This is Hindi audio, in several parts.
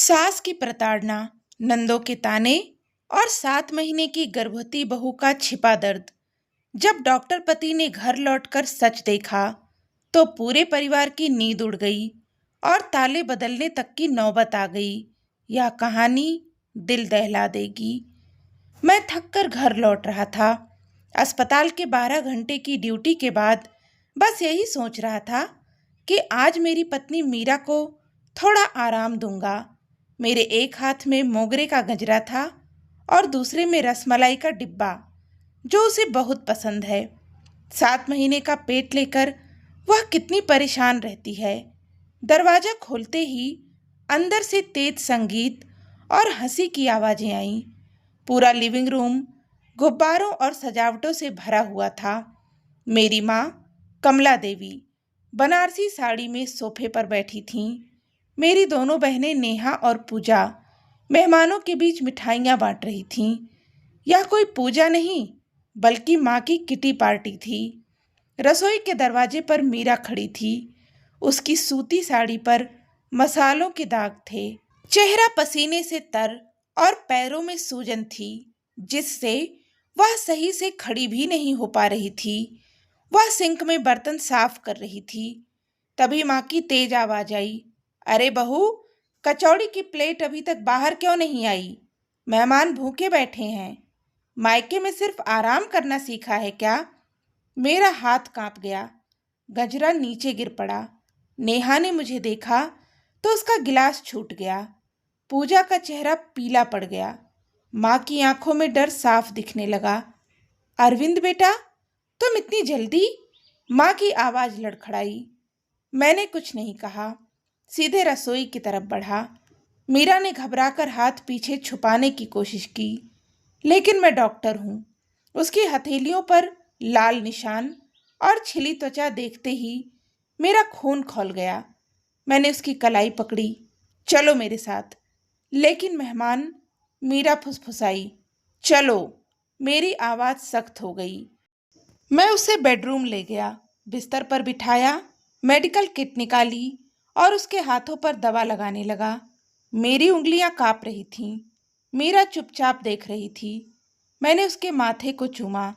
सास की प्रताड़ना, नंदों के ताने और 7 महीने की गर्भवती बहू का छिपा दर्द। जब डॉक्टर पति ने घर लौटकर सच देखा तो पूरे परिवार की नींद उड़ गई और ताले बदलने तक की नौबत आ गई। यह कहानी दिल दहला देगी। मैं थक कर घर लौट रहा था। अस्पताल के 12 घंटे की ड्यूटी के बाद बस यही सोच रहा था कि आज मेरी पत्नी मीरा को थोड़ा आराम दूंगा। मेरे एक हाथ में मोगरे का गजरा था और दूसरे में रसमलाई का डिब्बा, जो उसे बहुत पसंद है। 7 महीने का पेट लेकर वह कितनी परेशान रहती है। दरवाजा खोलते ही अंदर से तेज संगीत और हंसी की आवाजें आईं। पूरा लिविंग रूम गुब्बारों और सजावटों से भरा हुआ था। मेरी माँ कमला देवी बनारसी साड़ी में सोफे पर बैठी थीं। मेरी दोनों बहनें नेहा और पूजा मेहमानों के बीच मिठाइयाँ बांट रही थीं। यह कोई पूजा नहीं, बल्कि माँ की किटी पार्टी थी। रसोई के दरवाजे पर मीरा खड़ी थी। उसकी सूती साड़ी पर मसालों के दाग थे। चेहरा पसीने से तर और पैरों में सूजन थी, जिससे वह सही से खड़ी भी नहीं हो पा रही थी। वह सिंक में बर्तन साफ कर रही थी। तभी माँ की तेज आवाज आई, अरे बहू, कचौड़ी की प्लेट अभी तक बाहर क्यों नहीं आई? मेहमान भूखे बैठे हैं। मायके में सिर्फ आराम करना सीखा है क्या? मेरा हाथ कांप गया। गजरा नीचे गिर पड़ा। नेहा ने मुझे देखा तो उसका गिलास छूट गया। पूजा का चेहरा पीला पड़ गया। माँ की आंखों में डर साफ दिखने लगा। अरविंद बेटा, तुम इतनी जल्दी? माँ की आवाज लड़खड़ाई। मैंने कुछ नहीं कहा, सीधे रसोई की तरफ बढ़ा। मीरा ने घबराकर हाथ पीछे छुपाने की कोशिश की, लेकिन मैं डॉक्टर हूँ। उसकी हथेलियों पर लाल निशान और छिली त्वचा देखते ही मेरा खून खौल गया। मैंने उसकी कलाई पकड़ी, चलो मेरे साथ। लेकिन मेहमान, मीरा फुसफुसाई, चलो। मेरी आवाज़ सख्त हो गई। मैं उसे बेडरूम ले गया, बिस्तर पर बिठाया, मेडिकल किट निकाली और उसके हाथों पर दवा लगाने लगा। मेरी उंगलियां कांप रही थीं। मीरा चुपचाप देख रही थी। मैंने उसके माथे को चूमा।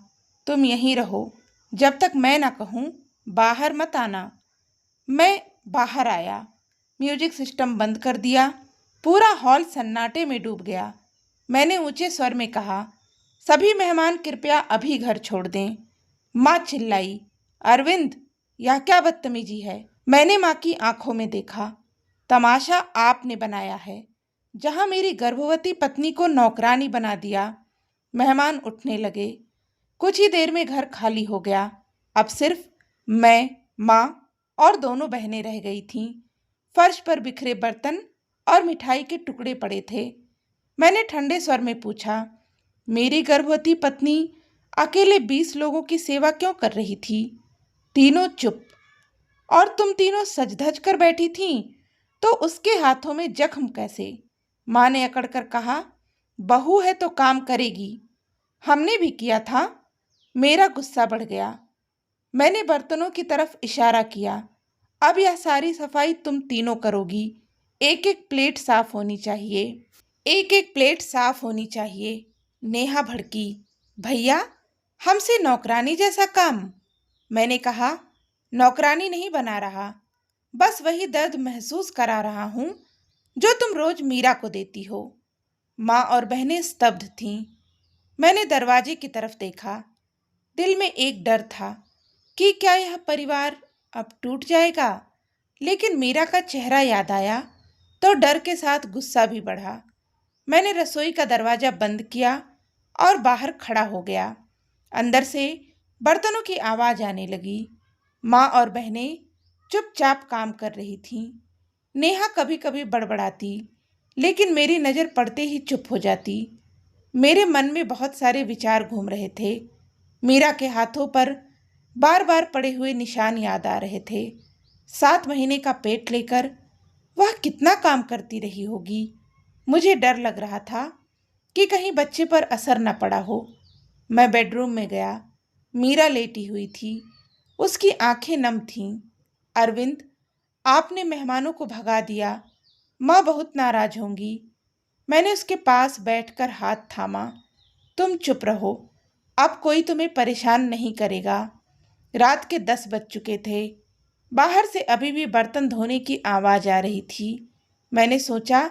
तुम यहीं रहो, जब तक मैं ना कहूँ बाहर मत आना। मैं बाहर आया। म्यूजिक सिस्टम बंद कर दिया। पूरा हॉल सन्नाटे में डूब गया। मैंने ऊंचे स्वर में कहा, सभी मेहमान कृपया अभी घर छोड़ दें। माँ चिल्लाई, अरविंद, यह क्या बदतमीजी है? मैंने माँ की आंखों में देखा। तमाशा आपने बनाया है। जहाँ मेरी गर्भवती पत्नी को नौकरानी बना दिया। मेहमान उठने लगे। कुछ ही देर में घर खाली हो गया। अब सिर्फ मैं, माँ और दोनों बहनें रह गई थीं। फर्श पर बिखरे बर्तन और मिठाई के टुकड़े पड़े थे। मैंने ठंडे स्वर में पूछा, मेरी गर्भवती पत्नी अकेले 20 लोगों की सेवा क्यों कर रही थी? तीनों चुप। और तुम तीनों सज धज कर बैठी थीं, तो उसके हाथों में जख्म कैसे? माँ ने अकड़ कर कहा, बहू है तो काम करेगी। हमने भी किया था। मेरा गुस्सा बढ़ गया। मैंने बर्तनों की तरफ इशारा किया। अब यह सारी सफाई तुम तीनों करोगी। एक एक प्लेट साफ होनी चाहिए। एक एक प्लेट साफ होनी चाहिए। नेहा भड़की, भैया, हमसे नौकरानी जैसा काम? मैंने कहा, नौकरानी नहीं बना रहा, बस वही दर्द महसूस करा रहा हूँ जो तुम रोज मीरा को देती हो। माँ और बहनें स्तब्ध थीं। मैंने दरवाजे की तरफ देखा। दिल में एक डर था कि क्या यह परिवार अब टूट जाएगा। लेकिन मीरा का चेहरा याद आया तो डर के साथ गुस्सा भी बढ़ा। मैंने रसोई का दरवाजा बंद किया और बाहर खड़ा हो गया। अंदर से बर्तनों की आवाज़ आने लगी। माँ और बहनें चुपचाप काम कर रही थीं। नेहा कभी कभी बड़बड़ाती, लेकिन मेरी नज़र पड़ते ही चुप हो जाती। मेरे मन में बहुत सारे विचार घूम रहे थे। मीरा के हाथों पर बार बार पड़े हुए निशान याद आ रहे थे। 7 महीने का पेट लेकर वह कितना काम करती रही होगी। मुझे डर लग रहा था कि कहीं बच्चे पर असर न पड़ा हो। मैं बेडरूम में गया। मीरा लेटी हुई थी। उसकी आंखें नम थीं। अरविंद, आपने मेहमानों को भगा दिया। माँ बहुत नाराज होंगी। मैंने उसके पास बैठकर हाथ थामा। तुम चुप रहो, अब कोई तुम्हें परेशान नहीं करेगा। रात के 10 बज चुके थे। बाहर से अभी भी बर्तन धोने की आवाज आ रही थी। मैंने सोचा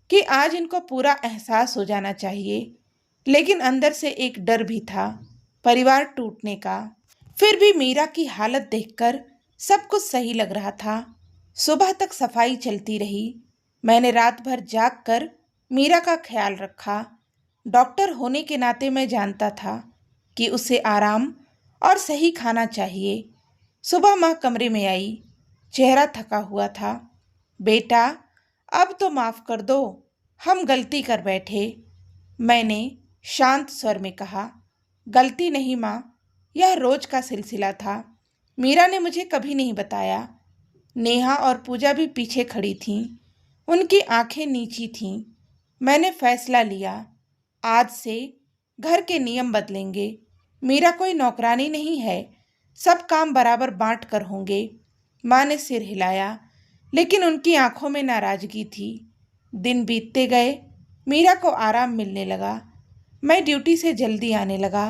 कि आज इनको पूरा एहसास हो जाना चाहिए, लेकिन अंदर से एक डर भी था, परिवार टूटने का। फिर भी मीरा की हालत देखकर सब कुछ सही लग रहा था। सुबह तक सफाई चलती रही। मैंने रात भर जाग कर मीरा का ख्याल रखा। डॉक्टर होने के नाते मैं जानता था कि उसे आराम और सही खाना चाहिए। सुबह माँ कमरे में आई, चेहरा थका हुआ था। बेटा, अब तो माफ कर दो, हम गलती कर बैठे। मैंने शांत स्वर में कहा, गलती नहीं माँ, यह रोज का सिलसिला था। मीरा ने मुझे कभी नहीं बताया। नेहा और पूजा भी पीछे खड़ी थीं। उनकी आंखें नीची थीं। मैंने फैसला लिया, आज से घर के नियम बदलेंगे। मीरा कोई नौकरानी नहीं है, सब काम बराबर बांट कर होंगे। माँ ने सिर हिलाया, लेकिन उनकी आंखों में नाराजगी थी। दिन बीतते गए, मीरा को आराम मिलने लगा। मैं ड्यूटी से जल्दी आने लगा।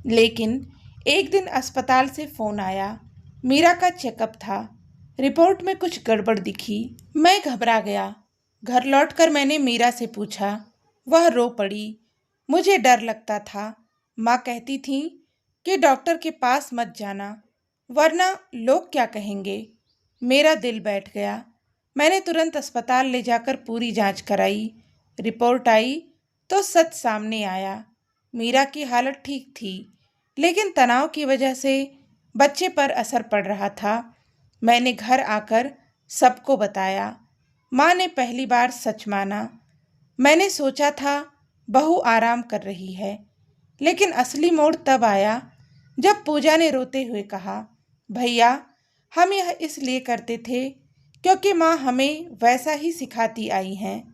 लेकिन एक दिन अस्पताल से फ़ोन आया। मीरा का चेकअप था। रिपोर्ट में कुछ गड़बड़ दिखी। मैं घबरा गया। घर लौटकर मैंने मीरा से पूछा। वह रो पड़ी। मुझे डर लगता था। माँ कहती थी कि डॉक्टर के पास मत जाना, वरना लोग क्या कहेंगे। मेरा दिल बैठ गया। मैंने तुरंत अस्पताल ले जाकर पूरी जांच कराई। रिपोर्ट आई तो सच सामने आया। मीरा की हालत ठीक थी, लेकिन तनाव की वजह से बच्चे पर असर पड़ रहा था। मैंने घर आकर सबको बताया। माँ ने पहली बार सच माना। मैंने सोचा था बहू आराम कर रही है, लेकिन असली मोड़ तब आया जब पूजा ने रोते हुए कहा, भैया, हम यह इसलिए करते थे क्योंकि माँ हमें वैसा ही सिखाती आई हैं।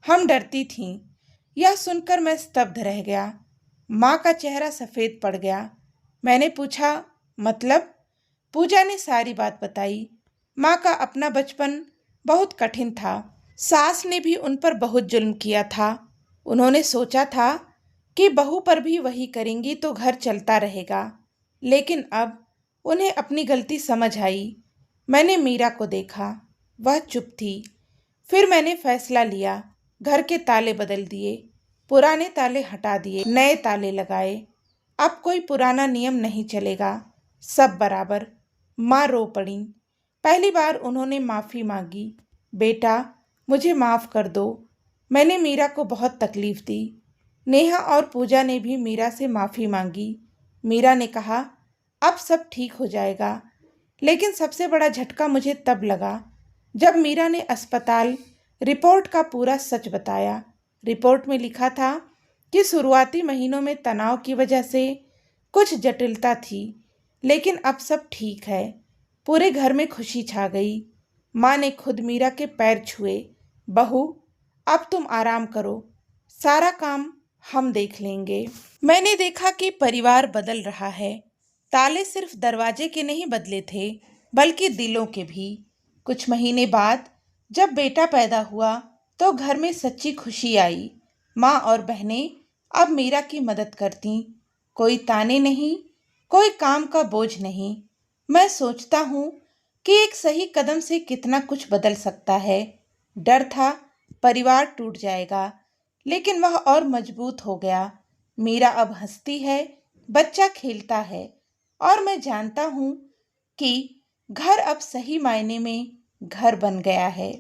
हम डरती थीं। यह सुनकर मैं स्तब्ध रह गया। माँ का चेहरा सफ़ेद पड़ गया। मैंने पूछा, मतलब? पूजा ने सारी बात बताई। माँ का अपना बचपन बहुत कठिन था। सास ने भी उन पर बहुत जुल्म किया था। उन्होंने सोचा था कि बहू पर भी वही करेंगी तो घर चलता रहेगा, लेकिन अब उन्हें अपनी गलती समझ आई। मैंने मीरा को देखा, वह चुप थी। फिर मैंने फैसला लिया, घर के ताले बदल दिए, पुराने ताले हटा दिए, नए ताले लगाए। अब कोई पुराना नियम नहीं चलेगा, सब बराबर। माँ रो पड़ी। पहली बार उन्होंने माफ़ी मांगी। बेटा, मुझे माफ़ कर दो, मैंने मीरा को बहुत तकलीफ़ दी। नेहा और पूजा ने भी मीरा से माफ़ी मांगी। मीरा ने कहा, अब सब ठीक हो जाएगा। लेकिन सबसे बड़ा झटका मुझे तब लगा जब मीरा ने अस्पताल रिपोर्ट का पूरा सच बताया। रिपोर्ट में लिखा था कि शुरुआती महीनों में तनाव की वजह से कुछ जटिलता थी, लेकिन अब सब ठीक है। पूरे घर में खुशी छा गई। माँ ने खुद मीरा के पैर छुए। बहू, अब तुम आराम करो, सारा काम हम देख लेंगे। मैंने देखा कि परिवार बदल रहा है। ताले सिर्फ दरवाजे के नहीं बदले थे, बल्कि दिलों के भी। कुछ महीने बाद जब बेटा पैदा हुआ तो घर में सच्ची खुशी आई। माँ और बहनें अब मीरा की मदद करती। कोई ताने नहीं, कोई काम का बोझ नहीं। मैं सोचता हूँ कि एक सही कदम से कितना कुछ बदल सकता है। डर था परिवार टूट जाएगा, लेकिन वह और मजबूत हो गया। मीरा अब हंसती है, बच्चा खेलता है, और मैं जानता हूँ कि घर अब सही मायने में घर बन गया है।